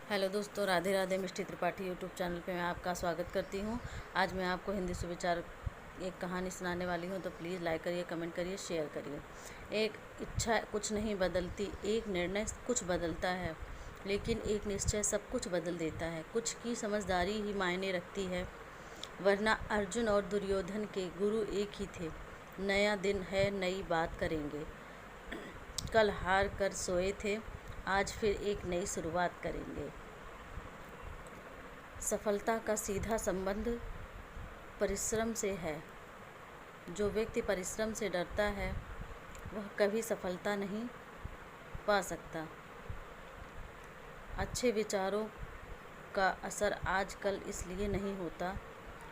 Hello दोस्तों, राधे राधे। मिष्टी Tripathi YouTube channel पे मैं आपका स्वागत करती हूँ। आज मैं आपको हिंदी सुविचार एक कहानी सुनाने वाली हूँ, तो प्लीज़ लाइक करिए, कमेंट करिए, शेयर करिए। एक इच्छा कुछ नहीं बदलती, एक निर्णय कुछ बदलता है, लेकिन एक निश्चय सब कुछ बदल देता है। कुछ की समझदारी ही मायने रखती है, वरना अर्जुन और दुर्योधन के गुरु एक ही थे। नया दिन है, नई बात करेंगे। कल हार कर सोए थे, आज फिर एक नई शुरुआत करेंगे। सफलता का सीधा संबंध परिश्रम से है। जो व्यक्ति परिश्रम से डरता है वह कभी सफलता नहीं पा सकता। अच्छे विचारों का असर आजकल इसलिए नहीं होता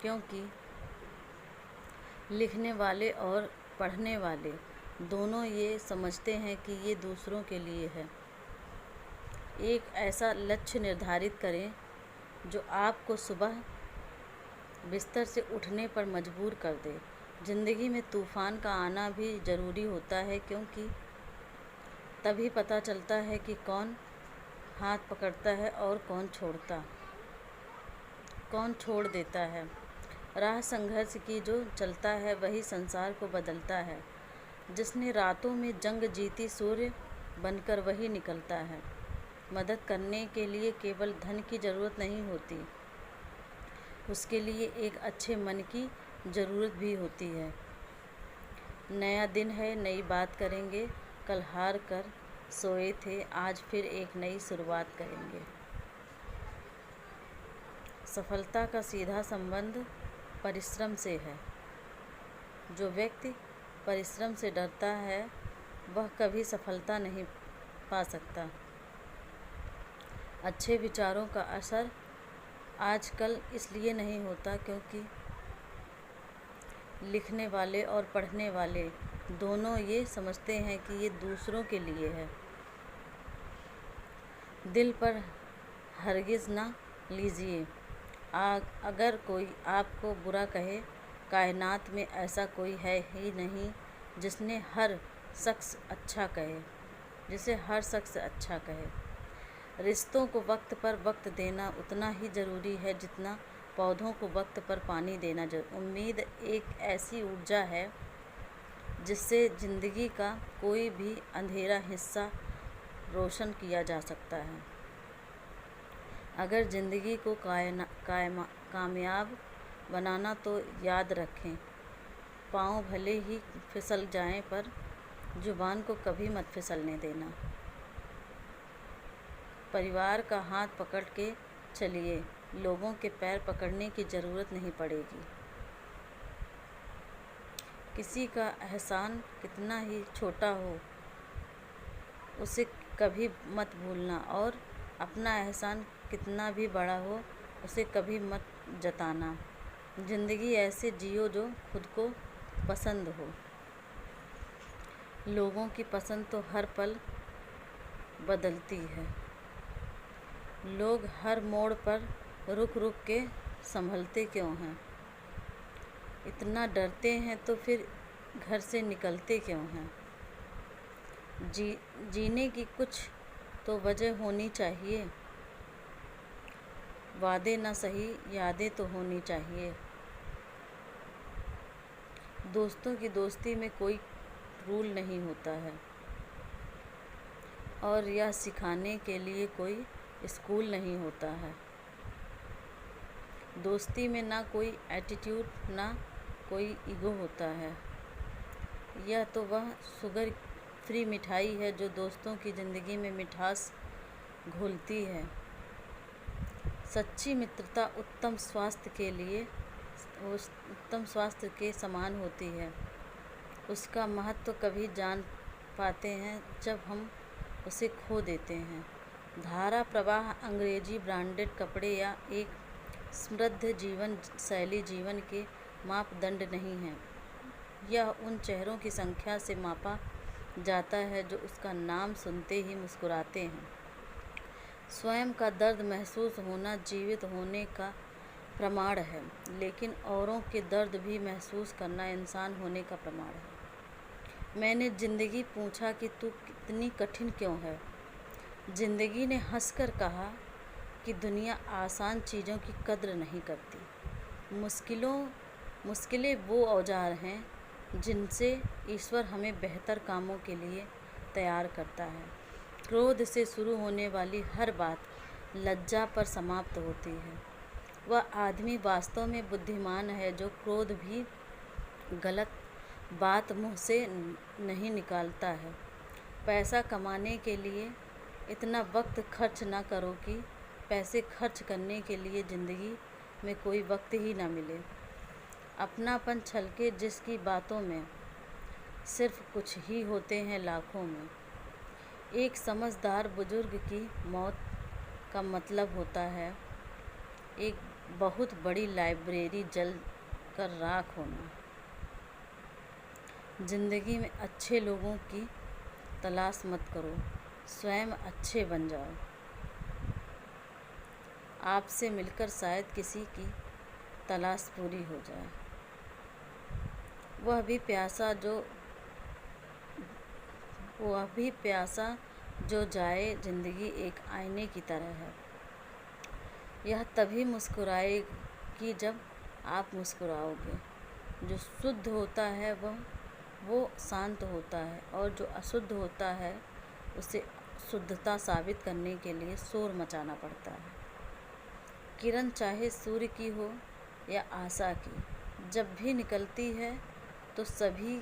क्योंकि लिखने वाले और पढ़ने वाले दोनों ये समझते हैं कि ये दूसरों के लिए है। एक ऐसा लक्ष्य निर्धारित करें जो आपको सुबह बिस्तर से उठने पर मजबूर कर दे। ज़िंदगी में तूफ़ान का आना भी ज़रूरी होता है, क्योंकि तभी पता चलता है कि कौन हाथ पकड़ता है और कौन छोड़ देता है। राह संघर्ष की जो चलता है वही संसार को बदलता है। जिसने रातों में जंग जीती सूर्य बनकर वही निकलता है। मदद करने के लिए केवल धन की ज़रूरत नहीं होती, उसके लिए एक अच्छे मन की ज़रूरत भी होती है। नया दिन है, नई बात करेंगे। कल हार कर सोए थे, आज फिर एक नई शुरुआत करेंगे। सफलता का सीधा संबंध परिश्रम से है। जो व्यक्ति परिश्रम से डरता है वह कभी सफलता नहीं पा सकता। अच्छे विचारों का असर आजकल इसलिए नहीं होता क्योंकि लिखने वाले और पढ़ने वाले दोनों ये समझते हैं कि ये दूसरों के लिए है। दिल पर हरगिज़ ना लीजिए। अगर कोई आपको बुरा कहे, कायनात में ऐसा कोई है ही नहीं जिसे हर शख्स अच्छा कहे। रिश्तों को वक्त पर वक्त देना उतना ही ज़रूरी है जितना पौधों को वक्त पर पानी देना। उम्मीद एक ऐसी ऊर्जा है जिससे ज़िंदगी का कोई भी अंधेरा हिस्सा रोशन किया जा सकता है। अगर ज़िंदगी को कामयाब बनाना तो याद रखें, पाँव भले ही फिसल जाएं पर जुबान को कभी मत फिसलने देना। परिवार का हाथ पकड़ के चलिए, लोगों के पैर पकड़ने की ज़रूरत नहीं पड़ेगी। किसी का एहसान कितना ही छोटा हो उसे कभी मत भूलना, और अपना एहसान कितना भी बड़ा हो उसे कभी मत जताना। ज़िंदगी ऐसे जियो जो खुद को पसंद हो। लोगों की पसंद तो हर पल बदलती है। लोग हर मोड़ पर रुक रुक के संभलते क्यों हैं? इतना डरते हैं तो फिर घर से निकलते क्यों हैं? जीने की कुछ तो वजह होनी चाहिए। वादे ना सही, यादें तो होनी चाहिए। दोस्तों की दोस्ती में कोई रूल नहीं होता है, और यह सिखाने के लिए कोई स्कूल नहीं होता है। दोस्ती में ना कोई एटीट्यूड, ना कोई ईगो होता है। यह तो वह शुगर फ्री मिठाई है जो दोस्तों की ज़िंदगी में मिठास घोलती है। सच्ची मित्रता उत्तम स्वास्थ्य के समान होती है। उसका महत्व कभी जान पाते हैं जब हम उसे खो देते हैं। धारा प्रवाह अंग्रेजी ब्रांडेड कपड़े या एक समृद्ध जीवन शैली जीवन के मापदंड नहीं है। यह उन चेहरों की संख्या से मापा जाता है जो उसका नाम सुनते ही मुस्कुराते हैं। स्वयं का दर्द महसूस होना जीवित होने का प्रमाण है, लेकिन औरों के दर्द भी महसूस करना इंसान होने का प्रमाण है। मैंने ज़िंदगी पूछा कि तू इतनी कठिन क्यों है? ज़िंदगी ने हंसकर कहा, कि दुनिया आसान चीज़ों की कद्र नहीं करती। मुश्किलें वो औजार हैं जिनसे ईश्वर हमें बेहतर कामों के लिए तैयार करता है। क्रोध से शुरू होने वाली हर बात लज्जा पर समाप्त होती है। वह आदमी वास्तव में बुद्धिमान है जो क्रोध भी गलत बात मुँह से नहीं निकालता है। पैसा कमाने के लिए इतना वक्त खर्च ना करो कि पैसे खर्च करने के लिए ज़िंदगी में कोई वक्त ही ना मिले। अपनापन छलके जिसकी बातों में सिर्फ कुछ ही होते हैं लाखों में। एक समझदार बुजुर्ग की मौत का मतलब होता है एक बहुत बड़ी लाइब्रेरी जल कर राख होना। ज़िंदगी में अच्छे लोगों की तलाश मत करो, स्वयं अच्छे बन जाओ। आपसे मिलकर शायद किसी की तलाश पूरी हो जाए। वह भी प्यासा जो जाए। ज़िंदगी एक आईने की तरह है। यह तभी मुस्कुराएगी जब आप मुस्कुराओगे। जो शुद्ध होता है वो शांत होता है, और जो अशुद्ध होता है उसे शुद्धता साबित करने के लिए शोर मचाना पड़ता है। किरण चाहे सूर्य की हो या आशा की, जब भी निकलती है तो सभी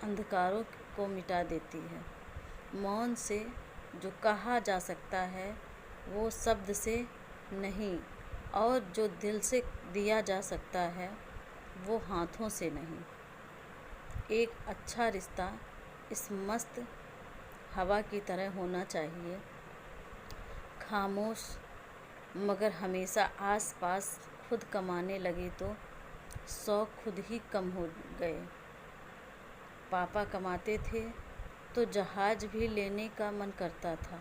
अंधकारों को मिटा देती है। मौन से जो कहा जा सकता है वो शब्द से नहीं, और जो दिल से दिया जा सकता है वो हाथों से नहीं। एक अच्छा रिश्ता इस मस्त हवा की तरह होना चाहिए, खामोश मगर हमेशा आस पास। खुद कमाने लगे तो शौक खुद ही कम हो गए। पापा कमाते थे तो जहाज भी लेने का मन करता था।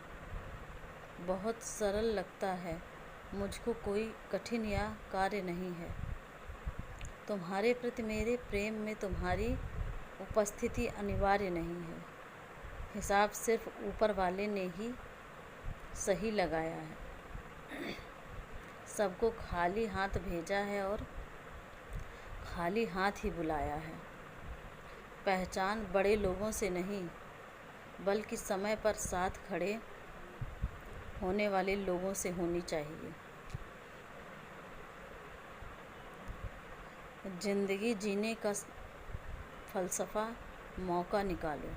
बहुत सरल लगता है मुझको, कोई कठिन या कार्य नहीं है। तुम्हारे प्रति मेरे प्रेम में तुम्हारी उपस्थिति अनिवार्य नहीं है। हिसाब सिर्फ ऊपर वाले ने ही सही लगाया है। सबको खाली हाथ भेजा है और खाली हाथ ही बुलाया है। पहचान बड़े लोगों से नहीं, बल्कि समय पर साथ खड़े होने वाले लोगों से होनी चाहिए। ज़िंदगी जीने का फ़लसफ़ा मौका निकालो।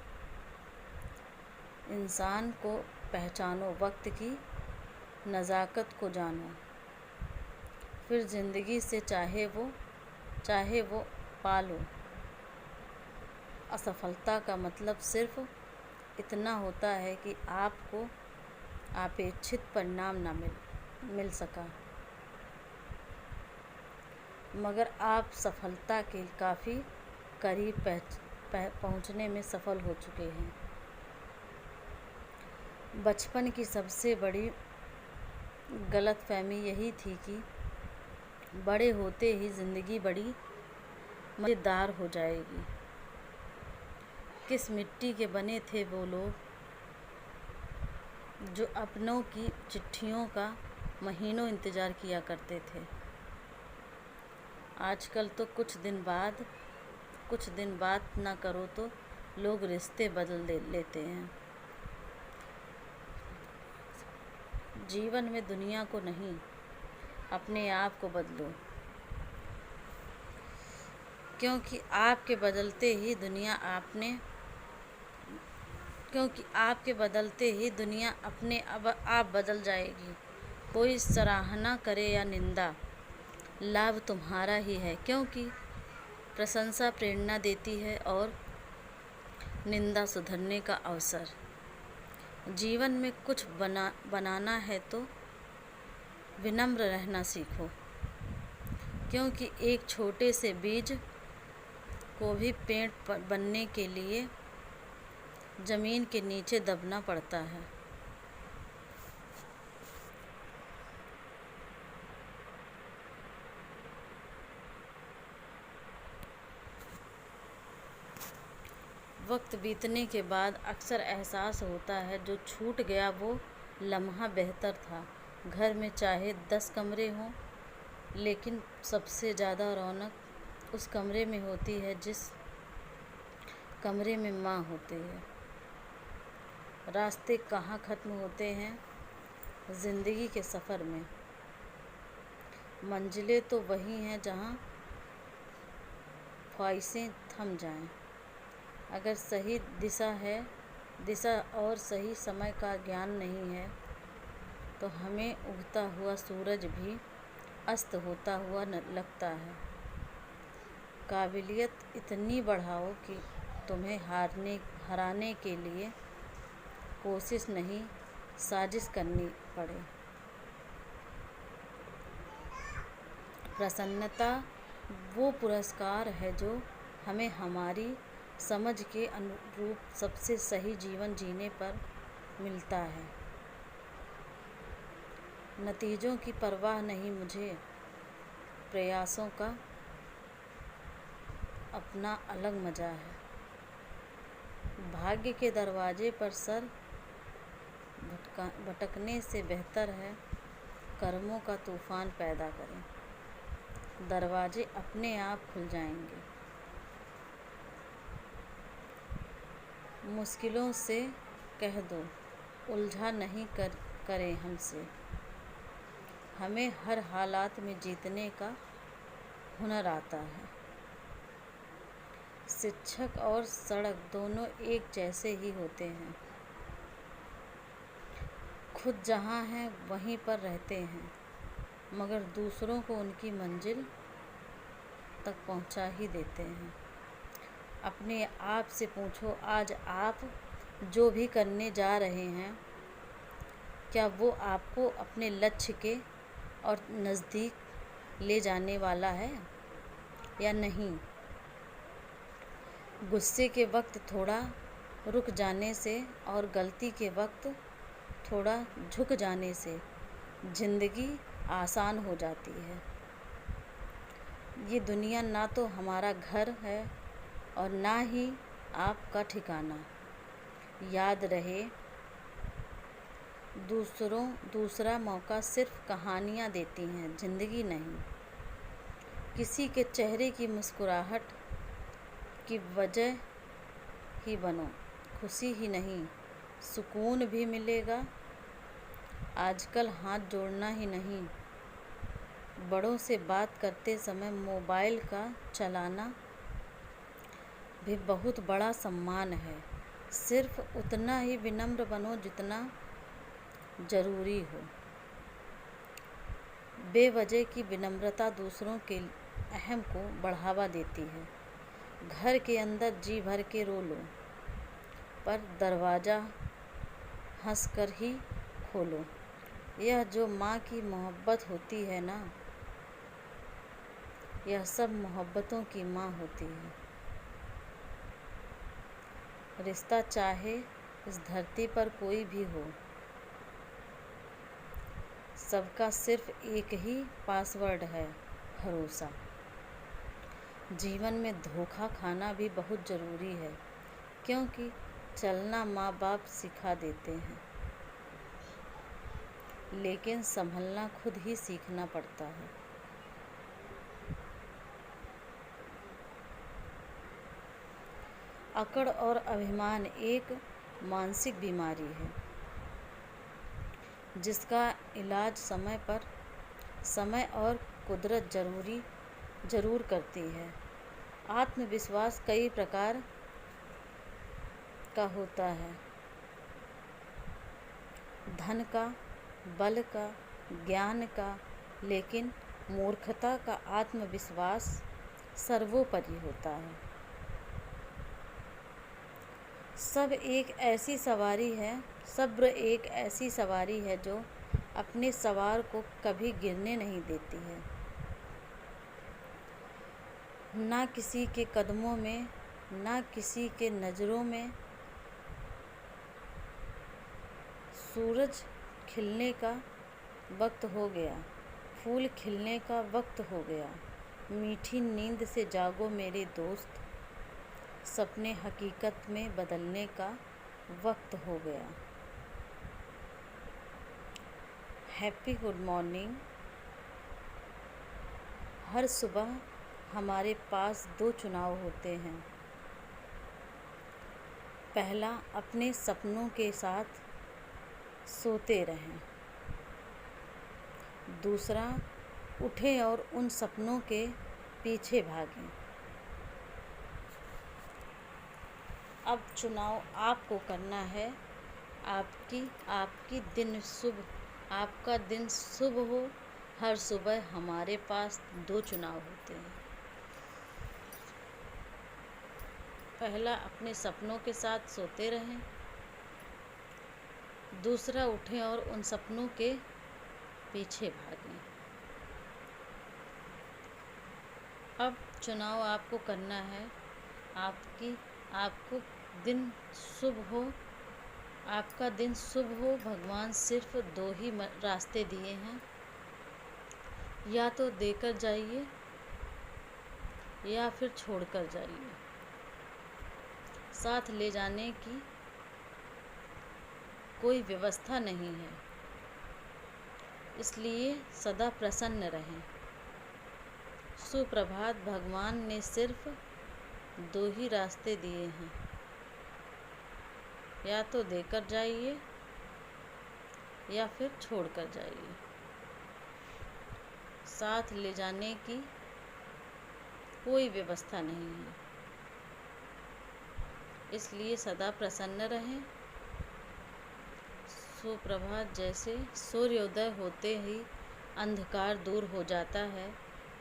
इंसान को पहचानो, वक्त की नज़ाकत को जानो, फिर ज़िंदगी से चाहे वो पालो। असफलता का मतलब सिर्फ इतना होता है कि आपको अपेक्षित परिणाम ना मिल सका, मगर आप सफलता के काफ़ी करीब पहुंचने में सफल हो चुके हैं। बचपन की सबसे बड़ी गलतफहमी यही थी कि बड़े होते ही ज़िंदगी बड़ी मज़ेदार हो जाएगी। किस मिट्टी के बने थे वो लोग जो अपनों की चिट्ठियों का महीनों इंतज़ार किया करते थे। आजकल तो कुछ दिन बात ना करो तो लोग रिश्ते बदल लेते हैं। जीवन में दुनिया को नहीं, अपने आप को बदलो, क्योंकि आपके बदलते ही दुनिया अपने आप बदल जाएगी। कोई सराहना करे या निंदा, लाभ तुम्हारा ही है, क्योंकि प्रशंसा प्रेरणा देती है और निंदा सुधरने का अवसर। जीवन में कुछ बनाना है तो विनम्र रहना सीखो, क्योंकि एक छोटे से बीज को भी पेड़ बनने के लिए ज़मीन के नीचे दबना पड़ता है। वक्त बीतने के बाद अक्सर एहसास होता है जो छूट गया वो लम्हा बेहतर था। घर में चाहे 10 कमरे हों, लेकिन सबसे ज़्यादा रौनक उस कमरे में होती है जिस कमरे में माँ होती है। रास्ते कहाँ ख़त्म होते हैं ज़िंदगी के सफ़र में। मंजिलें तो वही हैं जहाँ ख्वाहिशें थम जाएं। अगर सही दिशा और सही समय का ज्ञान नहीं है तो हमें उगता हुआ सूरज भी अस्त होता हुआ लगता है। काबिलियत इतनी बढ़ाओ कि तुम्हें हराने के लिए कोशिश नहीं, साजिश करनी पड़े। प्रसन्नता वो पुरस्कार है जो हमें हमारी समझ के अनुरूप सबसे सही जीवन जीने पर मिलता है। नतीजों की परवाह नहीं मुझे, प्रयासों का अपना अलग मज़ा है। भाग्य के दरवाजे पर सर भटकने से बेहतर है कर्मों का तूफ़ान पैदा करें। दरवाजे अपने आप खुल जाएंगे। मुश्किलों से कह दो उलझा नहीं करें हमसे। हमें हर हालात में जीतने का हुनर आता है। शिक्षक और सड़क दोनों एक जैसे ही होते हैं। खुद जहाँ हैं वहीं पर रहते हैं, मगर दूसरों को उनकी मंजिल तक पहुँचा ही देते हैं। अपने आप से पूछो, आज आप जो भी करने जा रहे हैं, क्या वो आपको अपने लक्ष्य के और नज़दीक ले जाने वाला है या नहीं। गुस्से के वक्त थोड़ा रुक जाने से और गलती के वक्त थोड़ा झुक जाने से ज़िंदगी आसान हो जाती है। ये दुनिया ना तो हमारा घर है और ना ही आपका ठिकाना। याद रहे, दूसरा मौका सिर्फ कहानियाँ देती हैं, ज़िंदगी नहीं। किसी के चेहरे की मुस्कुराहट की वजह ही बनो, खुशी ही नहीं सुकून भी मिलेगा। आजकल हाथ जोड़ना ही नहीं, बड़ों से बात करते समय मोबाइल का चलाना भी बहुत बड़ा सम्मान है। सिर्फ उतना ही विनम्र बनो जितना ज़रूरी हो। बेवजह की विनम्रता दूसरों के अहम को बढ़ावा देती है। घर के अंदर जी भर के रो लो, पर दरवाज़ा हंसकर ही खोलो। यह जो माँ की मोहब्बत होती है ना, यह सब मोहब्बतों की माँ होती है। रिश्ता चाहे इस धरती पर कोई भी हो, सबका सिर्फ एक ही पासवर्ड है, भरोसा। जीवन में धोखा खाना भी बहुत ज़रूरी है, क्योंकि चलना माँ बाप सिखा देते हैं, लेकिन संभलना खुद ही सीखना पड़ता है। अकड़ और अभिमान एक मानसिक बीमारी है, जिसका इलाज समय और कुदरत ज़रूर करती है। आत्मविश्वास कई प्रकार का होता है, धन का, बल का, ज्ञान का, लेकिन मूर्खता का आत्मविश्वास सर्वोपरि होता है। सब्र एक ऐसी सवारी है जो अपने सवार को कभी गिरने नहीं देती है। ना किसी के कदमों में, ना किसी के नज़रों में। सूरज खिलने का वक्त हो गया, फूल खिलने का वक्त हो गया। मीठी नींद से जागो मेरे दोस्त, सपने हकीकत में बदलने का वक्त हो गया। Happy good morning. हर सुबह हमारे पास दो चुनाव होते हैं। पहला, अपने सपनों के साथ सोते रहें। दूसरा, उठें और उन सपनों के पीछे भागें। अब चुनाव आपको करना है। आपका दिन शुभ हो। हर सुबह हमारे पास दो चुनाव होते हैं। पहला, अपने सपनों के साथ सोते रहें। दूसरा, उठें और उन सपनों के पीछे भागें। अब चुनाव आपको करना है। आपको दिन शुभ हो। आपका दिन शुभ हो। भगवान सिर्फ दो ही रास्ते दिए हैं, या तो देकर जाइए या फिर छोड़कर जाइए। साथ ले जाने की कोई व्यवस्था नहीं है, इसलिए सदा प्रसन्न रहें। सुप्रभात। भगवान ने सिर्फ दो ही रास्ते दिए हैं, या तो देकर जाइए या फिर छोड़कर जाइए। साथ ले जाने की कोई व्यवस्था नहीं है, इसलिए सदा प्रसन्न रहें। सुप्रभात। जैसे सूर्योदय होते ही अंधकार दूर हो जाता है,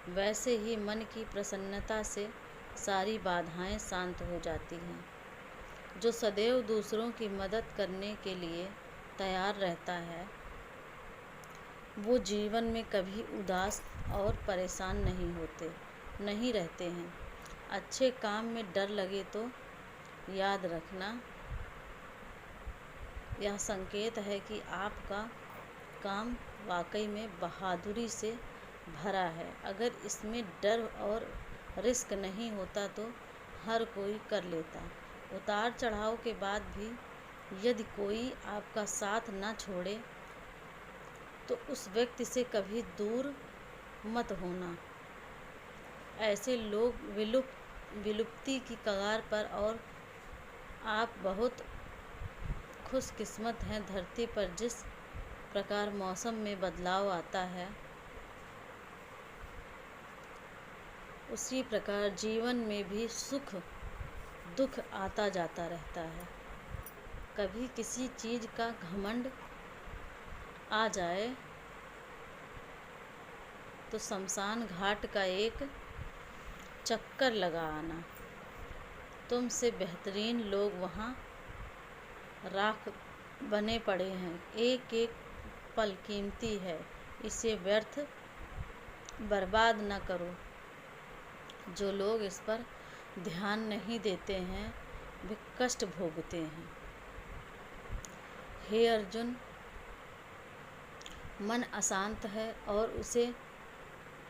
वैसे ही मन की प्रसन्नता से सारी बाधाएं शांत हो जाती हैं। जो सदैव दूसरों की मदद करने के लिए तैयार रहता है, वो जीवन में कभी उदास और परेशान नहीं रहते हैं। अच्छे काम में डर लगे तो याद रखना, यह संकेत है कि आपका काम वाकई में बहादुरी से भरा है। अगर इसमें डर और रिस्क नहीं होता तो हर कोई कर लेता। उतार चढ़ाव के बाद भी यदि कोई आपका साथ न छोड़े तो उस व्यक्ति से कभी दूर मत होना। ऐसे लोग विलुप्ति की कगार पर, और आप बहुत खुशकिस्मत हैं। धरती पर जिस प्रकार मौसम में बदलाव आता है, उसी प्रकार जीवन में भी सुख दुख आता जाता रहता है। कभी किसी चीज़ का घमंड आ जाए तो शमशान घाट का एक चक्कर लगा आना। तुमसे बेहतरीन लोग वहाँ राख बने पड़े हैं। एक एक पल कीमती है, इसे व्यर्थ बर्बाद न करो। जो लोग इस पर ध्यान नहीं देते हैं, वे कष्ट भोगते हैं। हे अर्जुन, मन अशांत है और उसे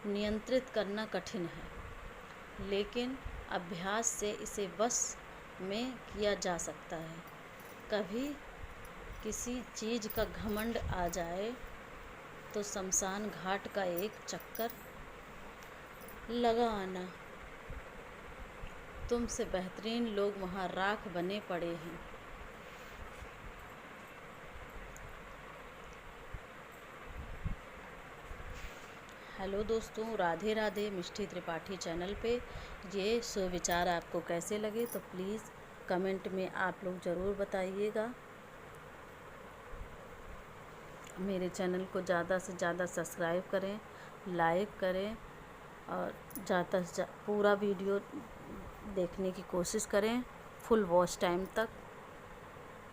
नियंत्रित करना कठिन है, लेकिन अभ्यास से इसे बस में किया जा सकता है। कभी किसी चीज़ का घमंड आ जाए तो शमशान घाट का एक चक्कर लगा आना। तुमसे बेहतरीन लोग वहाँ राख बने पड़े हैं। हेलो दोस्तों, राधे राधे। मिष्टी त्रिपाठी चैनल पे ये सुविचार आपको कैसे लगे तो प्लीज़ कमेंट में आप लोग ज़रूर बताइएगा। मेरे चैनल को ज़्यादा से ज़्यादा सब्सक्राइब करें, लाइक करें और ज़्यादा से पूरा वीडियो देखने की कोशिश करें, फुल वॉच टाइम तक।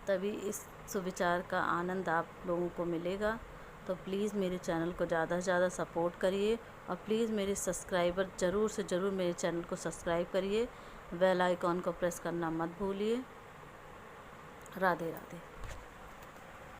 तभी इस सुविचार का आनंद आप लोगों को मिलेगा। तो प्लीज़ मेरे चैनल को ज़्यादा से ज़्यादा सपोर्ट करिए, और प्लीज़ मेरे सब्सक्राइबर ज़रूर से ज़रूर मेरे चैनल को सब्सक्राइब करिए। बेल आइकॉन को प्रेस करना मत भूलिए। राधे राधे।